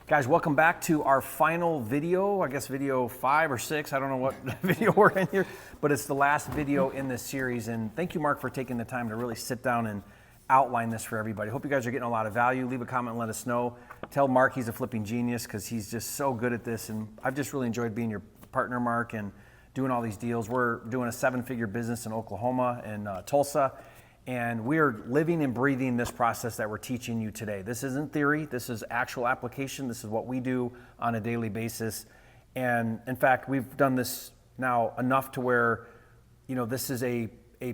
Guys, welcome back to our final video, I guess video 5 or 6, I don't know what video we're in here, but it's the last video in this series. And thank you, Mark, for taking the time to really sit down and outline this for everybody. Hope you guys are getting a lot of value. Leave a comment and let us know. Tell Mark he's a flipping genius because he's just so good at this. And I've just really enjoyed being your partner, Mark, and doing all these deals. We're doing a 7-figure business in Oklahoma and Tulsa. And we are living and breathing this process that we're teaching you today. This isn't theory, this is actual application. This is what we do on a daily basis. And in fact, we've done this now enough to where, this is a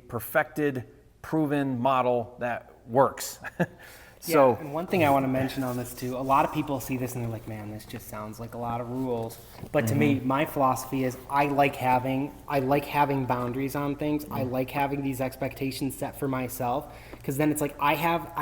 perfected, proven model that works. So, and one thing I want to mention on this too, a lot of people see this and they're like, man, this just sounds like a lot of rules. But to me, my philosophy is I like having boundaries on things. I like having these expectations set for myself, because then it's like I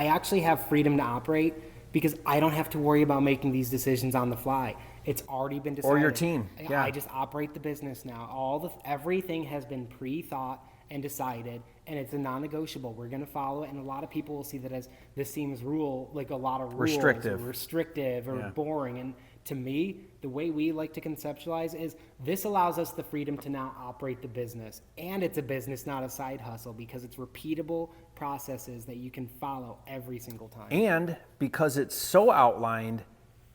actually have freedom to operate because I don't have to worry about making these decisions on the fly. It's already been decided. Or your team. Yeah. I just operate the business now. Everything has been pre-thought and decided, and it's a non-negotiable. We're going to follow it, and a lot of people will see that as this seems like a lot of rules, restrictive or boring. And to me, the way we like to conceptualize is this allows us the freedom to now operate the business, and it's a business, not a side hustle, because it's repeatable processes that you can follow every single time. And because it's so outlined,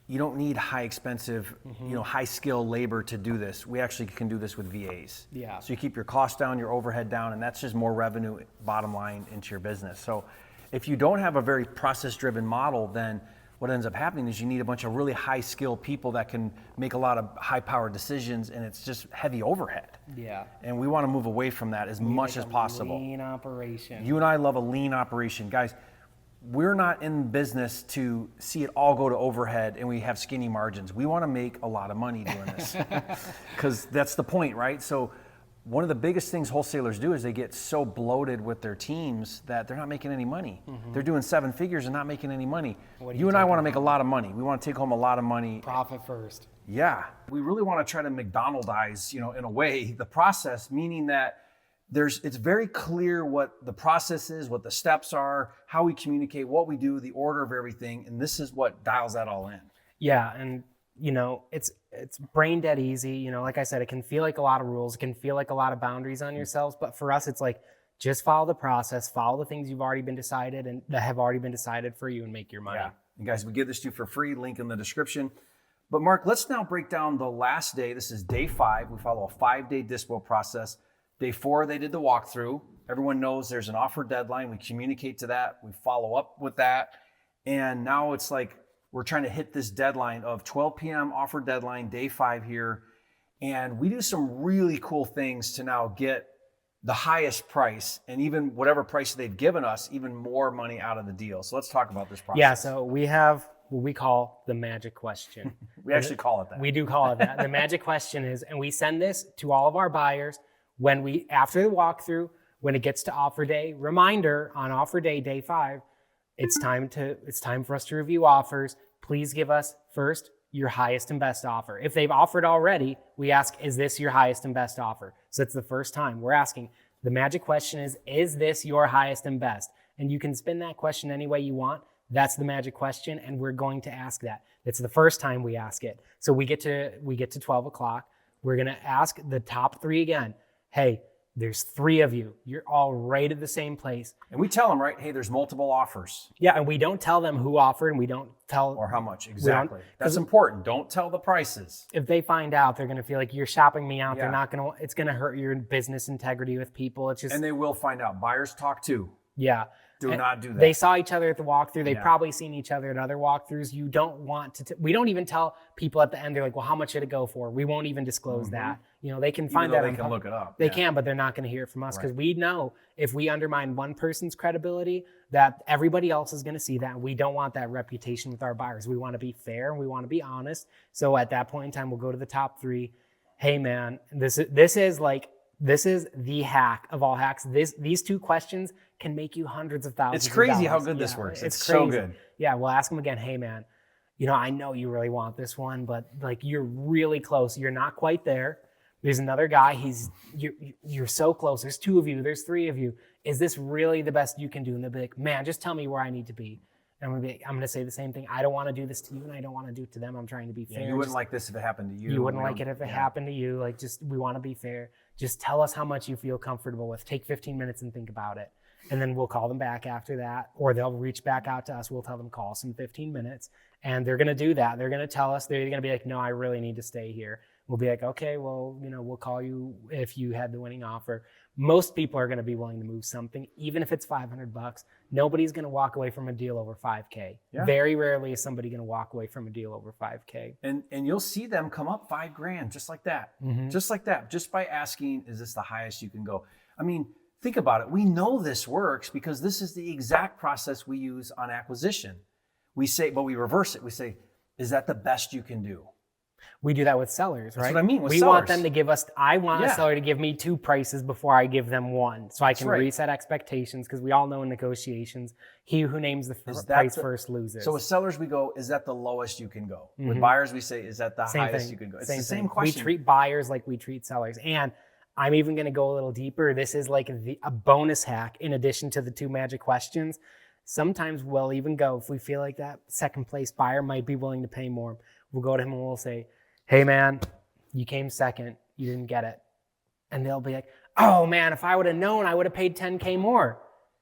you don't need high expensive, high skill labor to do this. We actually can do this with VAs. Yeah. So you keep your costs down, your overhead down, and that's just more revenue bottom line into your business. So if you don't have a very process driven model, then what ends up happening is you need a bunch of really high skilled people that can make a lot of high powered decisions, and it's just heavy overhead. Yeah. And we want to move away from that as much as possible. Lean operation. You and I love a lean operation. Guys, we're not in business to see it all go to overhead and we have skinny margins. We want to make a lot of money doing this because that's the point, right? So one of the biggest things wholesalers do is they get so bloated with their teams that they're not making any money. They're doing 7 figures and not making any money. You and I want to make a lot of money. We want to take home a lot of money. Profit first. Yeah. We really want to try to McDonaldize, in a way, the process, meaning that it's very clear what the process is, what the steps are, how we communicate, what we do, the order of everything, and this is what dials that all in. Yeah, and it's brain dead easy. Like I said, it can feel like a lot of rules, it can feel like a lot of boundaries on yourselves, but for us, it's like just follow the process, follow the things you've already been decided and that have already been decided for you, and make your money. Yeah, and guys, we give this to you for free. Link in the description. But Mark, let's now break down the last day. This is day 5. We follow a 5-day Dispo process. Day 4, they did the walkthrough. Everyone knows there's an offer deadline. We communicate to that. We follow up with that. And now it's like we're trying to hit this deadline of 12 p.m. offer deadline, day 5 here. And we do some really cool things to now get the highest price, and even whatever price they've given us, even more money out of the deal. So let's talk about this process. Yeah, so we have what we call the magic question. We actually call it that. We do call it that. The magic question is, and we send this to all of our buyers after the walkthrough, when it gets to offer day, reminder on offer day, day 5, it's time for us to review offers. Please give us first your highest and best offer. If they've offered already, we ask, is this your highest and best offer? So it's the first time we're asking. The magic question is this your highest and best? And you can spin that question any way you want. That's the magic question, and we're going to ask that. It's the first time we ask it. So we get to 12 o'clock. We're going to ask the top 3 again. Hey, there's 3 of you. You're all right at the same place. And we tell them, right, hey, there's multiple offers. Yeah, and we don't tell them who offered, and we don't tell... Or how much, exactly. That's important. Don't tell the prices. If they find out, they're going to feel like you're shopping me out. Yeah. They're not going to... It's going to hurt your business integrity with people. It's just... And they will find out. Buyers talk too. Yeah. Do not do that. They saw each other at the walkthrough. They've probably seen each other at other walkthroughs. You don't want to... we don't even tell people at the end. They're like, well, how much should it go for? We won't even disclose that. They can find that. They can look it up. They can, but they're not going to hear it from us, because we know if we undermine one person's credibility, that everybody else is going to see that. We don't want that reputation with our buyers. We want to be fair and we want to be honest. So at that point in time, we'll go to the top 3. Hey man, this is the hack of all hacks. These 2 questions can make you hundreds of thousands. It's crazy of dollars. how good this works. It's crazy. So good. Yeah, we'll ask them again. Hey man, I know you really want this one, but like you're really close. You're not quite there. There's another guy. You're so close. There's 2 of you. There's 3 of you. Is this really the best you can do? And they'll be like, man, just tell me where I need to be. And I'm going to say the same thing. I don't want to do this to you, and I don't want to do it to them. I'm trying to be fair. You wouldn't like this if it happened to you. You wouldn't like it if it happened to you. Like, just, we want to be fair. Just tell us how much you feel comfortable with. Take 15 minutes and think about it. And then we'll call them back after that, or they'll reach back out to us. We'll tell them, call us in 15 minutes. And they're going to do that. They're going to tell us, they're going to be like, no, I really need to stay here. We'll be like, okay, well, we'll call you if you had the winning offer. Most people are going to be willing to move something, even if it's $500. Nobody's going to walk away from a deal over $5K. Yeah. Very rarely is somebody going to walk away from a deal over $5K. And you'll see them come up $5,000 just like that. Just like that. Just by asking, is this the highest you can go? I mean, think about it. We know this works because this is the exact process we use on acquisition. We say, but we reverse it. We say, is that the best you can do? We do that with sellers, right? That's what I mean with we sellers. Want them to give us, I want a seller to give me 2 prices before I give them 1. So I can reset expectations, because we all know in negotiations, he who names the price first loses. So with sellers, we go, is that the lowest you can go? With buyers, we say, is that the highest you can go? It's the same question. We treat buyers like we treat sellers. And I'm even going to go a little deeper. This is like a bonus hack in addition to the 2 magic questions. Sometimes we'll even go, if we feel like that second place buyer might be willing to pay more, we'll go to him and we'll say, hey man, you came second, you didn't get it. And they'll be like, oh man, if I would have known, I would have paid 10K more.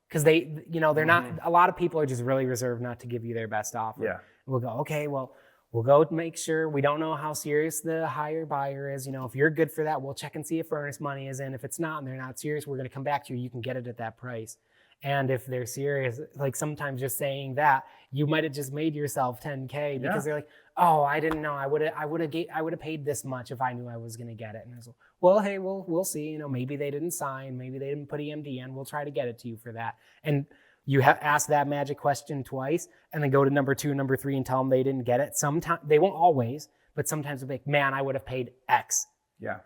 Because they're not, a lot of people are just really reserved not to give you their best offer. Yeah. We'll go, okay, well, we'll go make sure. We don't know how serious the higher buyer is. If you're good for that, we'll check and see if earnest money is in. If it's not and they're not serious, we're going to come back to you. You can get it at that price. And if they're serious, like sometimes just saying that, you might have just made yourself 10K because they're like, oh, I didn't know. I would have paid this much if I knew I was going to get it. And I was like, well, hey, we'll see. Maybe they didn't sign. Maybe they didn't put EMD in. We'll try to get it to you for that. And you have asked that magic question twice and then go to number 2, number 3 and tell them they didn't get it. Sometimes, they won't always, but sometimes they'll be like, man, I would have paid X. Yeah.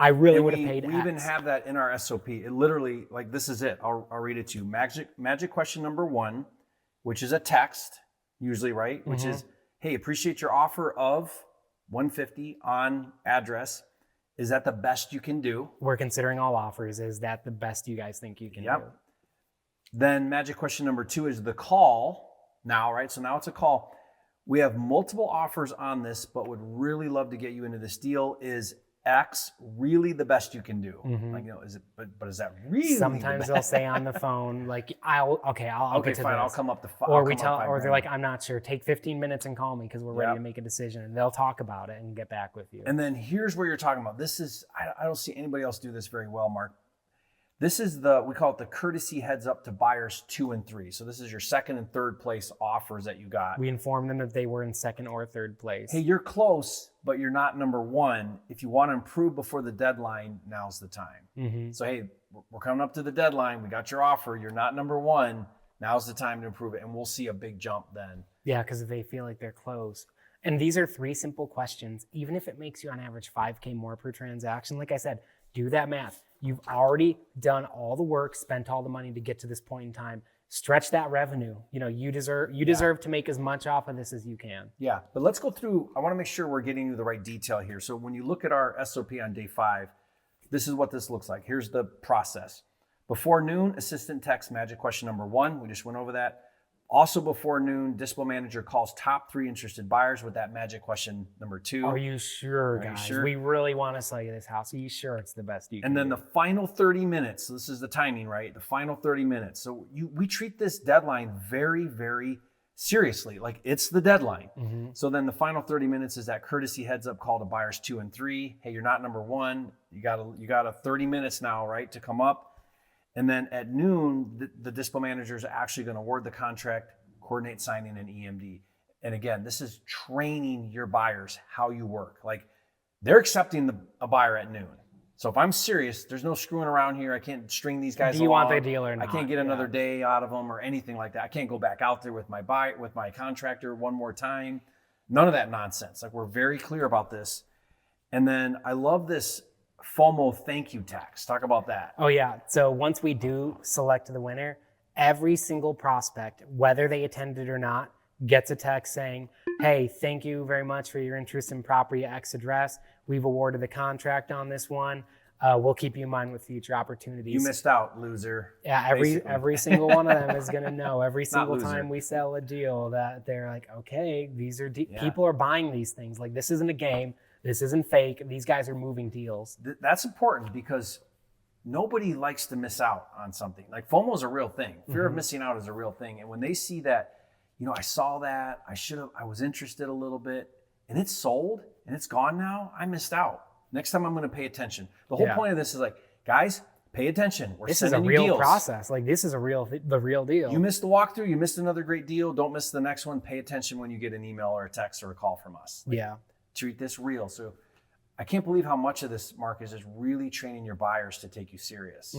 I really would have paid X. We even have that in our SOP. It literally, like, this is it. I'll read it to you. Magic question number 1, which is a text, usually, right? Which is, hey, appreciate your offer of $150 on address. Is that the best you can do? We're considering all offers. Is that the best you guys think you can do? Then magic question number 2 is the call now, right? So now it's a call. We have multiple offers on this, but would really love to get you into this deal. Is X really the best you can do? Like, is it, but is that really Sometimes they'll say on the phone, like, I'll get to fine, this. I'll come up to 5. Or they're like, I'm not sure. Take 15 minutes and call me because we're ready to make a decision. And they'll talk about it and get back with you. And then here's where you're talking about. This is, I don't see anybody else do this very well, Mark. This is we call it the courtesy heads up to buyers 2 and 3. So this is your second and third place offers that you got. We inform them if they were in second or third place. Hey, you're close, but you're not number 1. If you want to improve before the deadline, now's the time. So, hey, we're coming up to the deadline. We got your offer. You're not number 1. Now's the time to improve it. And we'll see a big jump then. Yeah, because if they feel like they're close. And these are 3 simple questions. Even if it makes you on average $5K more per transaction, like I said, do that math. You've already done all the work, spent all the money to get to this point in time. Stretch that revenue. You deserve to make as much off of this as you can. Yeah, but let's go through. I want to make sure we're getting you the right detail here. So when you look at our SOP on day 5, this is what this looks like. Here's the process. Before noon, assistant text magic question number 1. We just went over that. Also before noon, Dispo manager calls top 3 interested buyers with that magic question number 2. Are you sure, guys? Sure? We really want to sell you this house. Are you sure it's the best you can do? And then the final 30 minutes. So this is the timing, right? The final 30 minutes. So we treat this deadline very, very seriously. Like, it's the deadline. So then the final 30 minutes is that courtesy heads up call to buyers 2 and 3. Hey, you're not number 1. You got a 30 minutes now, right, to come up. And then at noon, the Dispo manager is actually going to award the contract, coordinate signing, and EMD. And again, this is training your buyers how you work. Like, they're accepting a buyer at noon. So if I'm serious, there's no screwing around here. I can't string these guys along. Do you want the deal or not? I can't get another day out of them or anything like that. I can't go back out there with my contractor one more time. None of that nonsense. Like, we're very clear about this. And then I love this FOMO thank you text. Talk about that. Oh yeah. So once we do select the winner, every single prospect, whether they attended or not, gets a text saying, hey, thank you very much for your interest in property X address. We've awarded the contract on this one. we'll keep you in mind with future opportunities. You missed out, loser. Yeah, every single one of them is going to know every single loser. time we sell a deal that they're like, okay, these are Yeah. people are buying these things. Like, this isn't a game. This isn't fake. These guys are moving deals. That's important because nobody likes to miss out on something. Like, FOMO is a real thing. Fear of missing out is a real thing. And when they see that, I saw that, I was interested a little bit, and it's sold and it's gone now, I missed out. Next time I'm going to pay attention. The whole point of this is like, guys, pay attention. This is a real process. Like, this is the real deal. You missed the walkthrough, you missed another great deal. Don't miss the next one. Pay attention when you get an email or a text or a call from us. Treat this real. So I can't believe how much of this, Mark, is just really training your buyers to take you serious.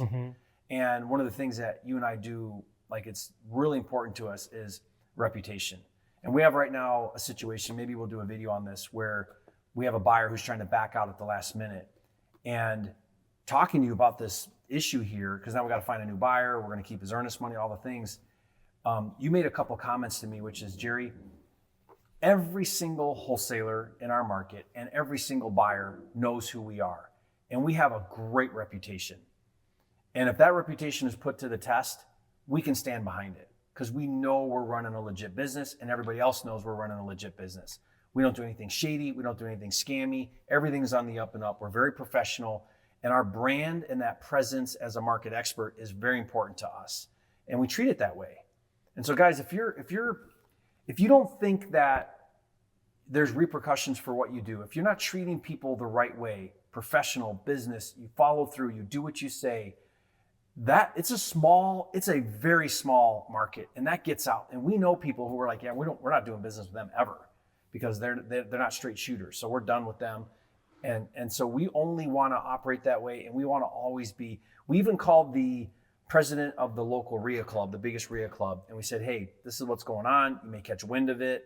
And one of the things that you and I do, like, it's really important to us, is reputation. And we have right now a situation, maybe we'll do a video on this, where we have a buyer who's trying to back out at the last minute. And talking to you about this issue here, because now we got to find a new buyer, we're going to keep his earnest money, all the things. You made a couple comments to me, which is, Jerry, every single wholesaler in our market and every single buyer knows who we are. And we have a great reputation. And if that reputation is put to the test, we can stand behind it because we know we're running a legit business and everybody else knows we're running a legit business. We don't do anything shady. We don't do anything scammy. Everything's on the up and up. We're very professional. And our brand and that presence as a market expert is very important to us. And we treat it that way. And so, guys, if you don't think that there's repercussions for what you do, if you're not treating people the right way, professional, business, you follow through, you do what you say, that it's a very small market, and that gets out. And we know people who are like, yeah, we're not doing business with them ever because they're not straight shooters. So we're done with them. And so we only want to operate that way, and we want to always be. We even called the president of the local RIA club, the biggest RIA club, and we said, hey, this is what's going on. You may catch wind of it.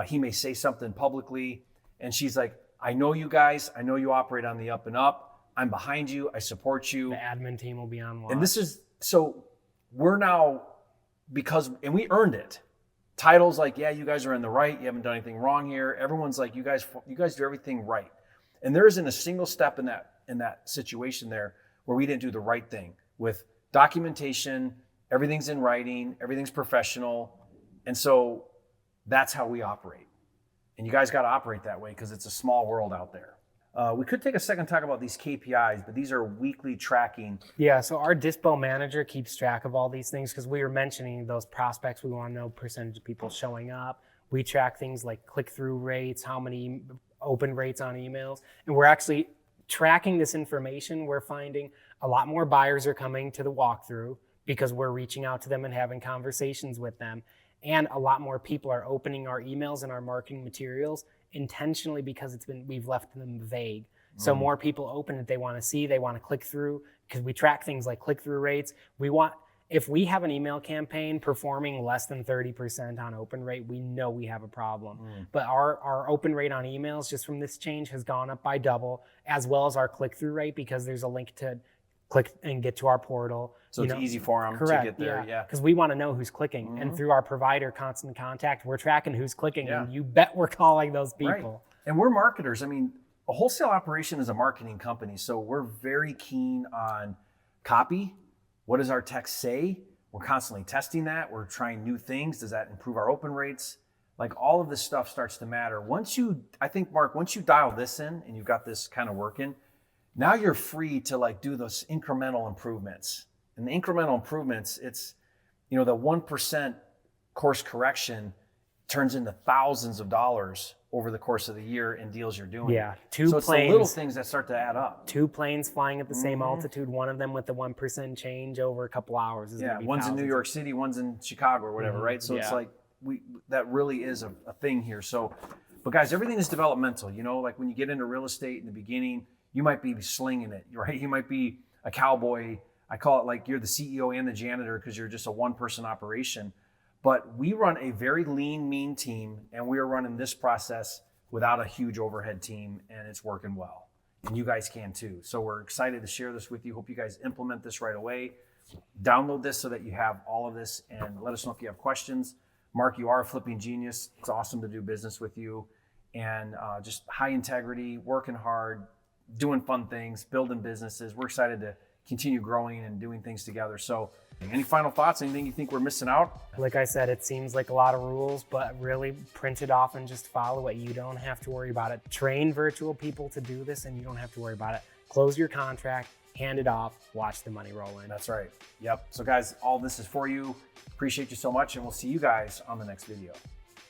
He may say something publicly. And she's like, I know you guys. I know you operate on the up and up. I'm behind you. I support you. The admin team will be on watch. And this is, so we're now, and we earned it. Title's like, yeah, you guys are in the right. You haven't done anything wrong here. Everyone's like, you guys do everything right. And there isn't a single step in that situation there where we didn't do the right thing with documentation. Everything's in writing. Everything's professional. And so that's how we operate. And you guys got to operate that way because it's a small world out there. We could take a second to talk about these KPIs, but these are weekly tracking. Yeah, so our Dispo manager keeps track of all these things because we were mentioning those prospects. We want to know percentage of people showing up. We track things like click-through rates, how many open rates on emails. And we're actually tracking this information. We're finding a lot more buyers are coming to the walkthrough because we're reaching out to them and having conversations with them. And a lot more people are opening our emails and our marketing materials intentionally because we've left them vague. So more people open it, they want to see, they want to click through, because we track things like click-through rates. If we have an email campaign performing less than 30% on open rate, we know we have a problem. But our open rate on emails just from this change has gone up by double, as well as our click-through rate, because there's a link to click and get to our portal. So it's easy for them to get there. Yeah. Because we want to know who's clicking. And through our provider Constant Contact, we're tracking who's clicking. And you bet we're calling those people. Right. And we're marketers. I mean, a wholesale operation is a marketing company. So we're very keen on copy. What does our text say? We're constantly testing that. We're trying new things. Does that improve our open rates? Like, all of this stuff starts to matter. I think, Mark, once you dial this in and you've got this kind of working, now you're free to do those incremental improvements. And the incremental improvements, it's, the 1% course correction turns into thousands of dollars over the course of the year in deals you're doing. Yeah, so it's the little things that start to add up. 2 planes flying at the same altitude, one of them with the 1% change over a couple hours. One's in New York City, one's in Chicago or whatever, right? So it's like, that really is a thing here. So, but guys, everything is developmental. Like when you get into real estate in the beginning, you might be slinging it, right? You might be a cowboy. I call it like you're the CEO and the janitor because you're just a one-person operation. But we run a very lean, mean team, and we are running this process without a huge overhead team, and it's working well. And you guys can too. So we're excited to share this with you. Hope you guys implement this right away. Download this so that you have all of this, and let us know if you have questions. Mark, you are a flipping genius. It's awesome to do business with you. And just high integrity, working hard, doing fun things, building businesses. We're excited to continue growing and doing things together. So any final thoughts? Anything you think we're missing out? Like I said, it seems like a lot of rules, but really print it off and just follow it. You don't have to worry about it. Train virtual people to do this and you don't have to worry about it. Close your contract, hand it off, watch the money roll in. That's right. Yep. So guys, all this is for you. Appreciate you so much, and we'll see you guys on the next video.